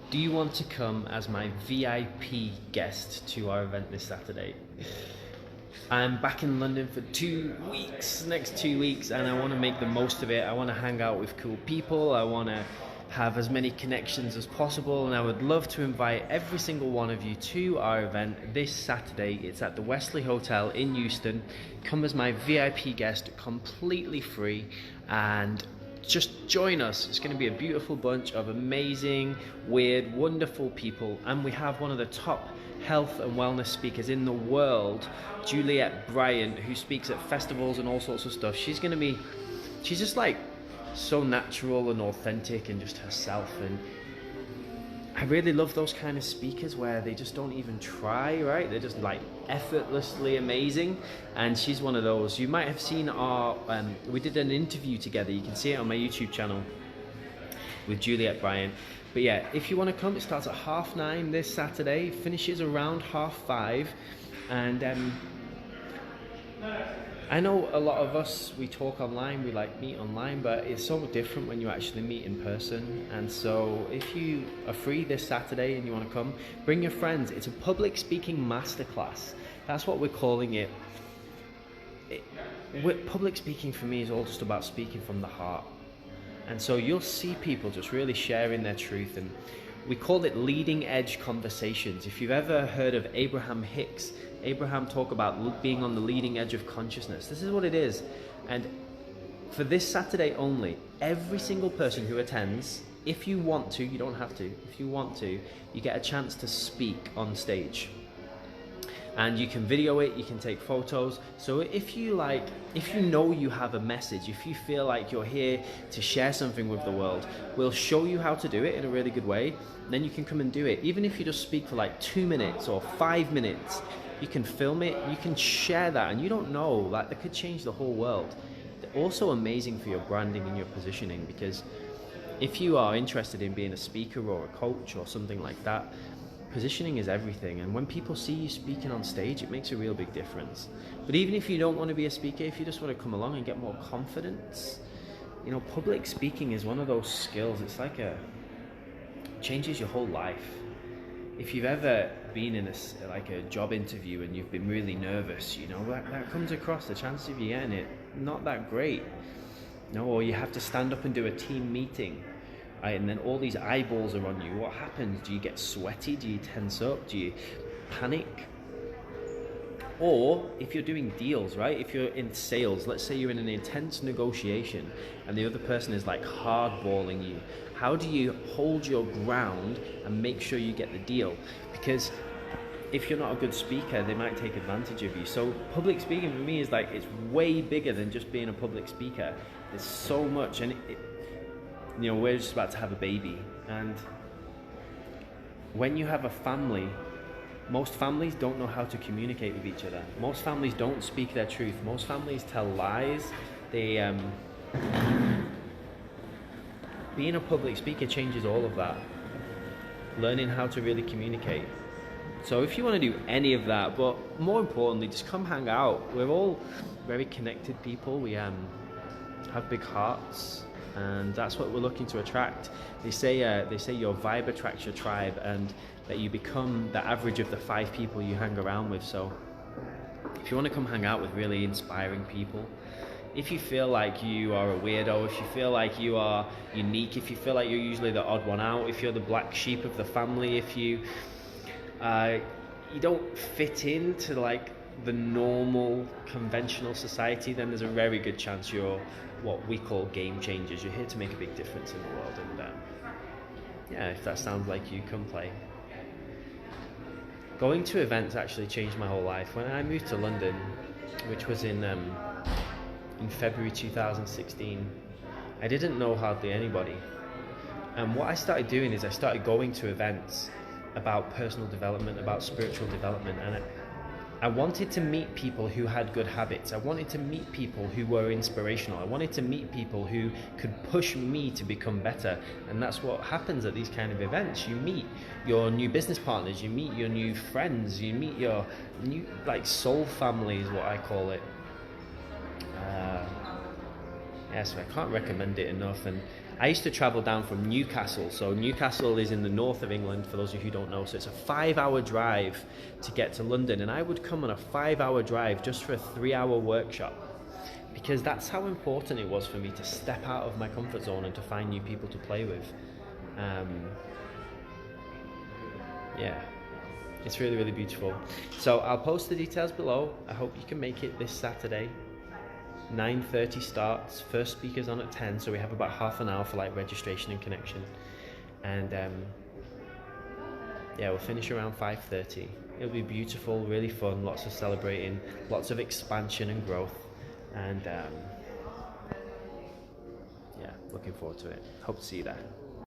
Do you want to come as my VIP guest to our event this Saturday? I'm back in London for 2 weeks, next 2 weeks, and I want to make the most of it. I want to hang out with cool people. I want to have as many connections as possible, and I would love to invite every single one of you to our event this Saturday. It's at the Wesley Hotel in Euston. Come as my VIP guest, completely free, and just join us. It's going to be a beautiful bunch of amazing, weird, wonderful people, and we have one of the top health and wellness speakers in the world, Juliet Bryant, who speaks at festivals and all sorts of stuff. She's just like so natural and authentic and just herself, and I really love those kind of speakers where they just don't even try, right? They're just like effortlessly amazing, and she's one of those. You might have seen we did an interview together. You can see it on my YouTube channel with Juliet Bryant. But yeah, if you want to come, it starts at 9:30 this Saturday, finishes around 5:30, and I know a lot of us, we talk online, we like meet online, but it's so different when you actually meet in person. And so if you are free this Saturday and you want to come, bring your friends. It's a public speaking masterclass. That's what we're calling it. Public speaking for me is all just about speaking from the heart. And so you'll see people just really sharing their truth, and we call it leading edge conversations. If you've ever heard of Abraham Hicks, Abraham talk about being on the leading edge of consciousness. This is what it is. And for this Saturday only, every single person who attends, if you want to, you don't have to, if you want to, you get a chance to speak on stage. And you can video it, you can take photos. So if you know you have a message, if you feel like you're here to share something with the world, we'll show you how to do it in a really good way. Then you can come and do it. Even if you just speak for like 2 minutes or 5 minutes, you can film it, you can share that, and you don't know, like, that could change the whole world. They're also amazing for your branding and your positioning, because if you are interested in being a speaker or a coach or something like that, positioning is everything. And when people see you speaking on stage, it makes a real big difference. But even if you don't want to be a speaker, if you just want to come along and get more confidence, you know, public speaking is one of those skills. It's like changes your whole life. If you've ever been in a job interview and you've been really nervous, you know, that comes across. The chances of you getting it, not that great. No, or you have to stand up and do a team meeting. And then all these eyeballs are on you. What happens? Do you get sweaty? Do you tense up? Do you panic? Or if you're doing deals, right? If you're in sales, let's say you're in an intense negotiation and the other person is like hardballing you. How do you hold your ground and make sure you get the deal? Because if you're not a good speaker, they might take advantage of you. So public speaking for me is like, it's way bigger than just being a public speaker. There's so much, and you know, we're just about to have a baby, and when you have a family, most families don't know how to communicate with each other. Most families don't speak their truth. Most families tell lies. Being a public speaker changes all of that. Learning how to really communicate. So if you want to do any of that, but more importantly, just come hang out. We're all very connected people. We have big hearts, and that's what we're looking to attract. They say your vibe attracts your tribe, and that you become the average of the 5 people you hang around with. So if you want to come hang out with really inspiring people, if you feel like you are a weirdo, if you feel like you are unique, if you feel like you're usually the odd one out, if you're the black sheep of the family, if you don't fit into like the normal conventional society, then there's a very good chance you're what we call game changers. You're here to make a big difference in the world, and yeah, if that sounds like you, come play. Going to events actually changed my whole life. When I moved to London, which was in February 2016, I didn't know hardly anybody, and what I started doing is I started going to events about personal development, about spiritual development, and I wanted to meet people who had good habits. I wanted to meet people who were inspirational. I wanted to meet people who could push me to become better. And that's what happens at these kind of events. You meet your new business partners, you meet your new friends, you meet your new, like, soul family is what I call it. So I can't recommend it enough. And I used to travel down from Newcastle. So Newcastle is in the north of England, for those of you who don't know. So it's a 5-hour drive to get to London. And I would come on a 5-hour drive just for a 3-hour workshop, because that's how important it was for me to step out of my comfort zone and to find new people to play with. Yeah, it's really, really beautiful. So I'll post the details below. I hope you can make it this Saturday. 9:30 starts, first speaker's on at 10, so we have about half an hour for like registration and connection. And yeah, we'll finish around 5:30. It'll be beautiful, really fun, lots of celebrating, lots of expansion and growth. And yeah, looking forward to it. Hope to see you there.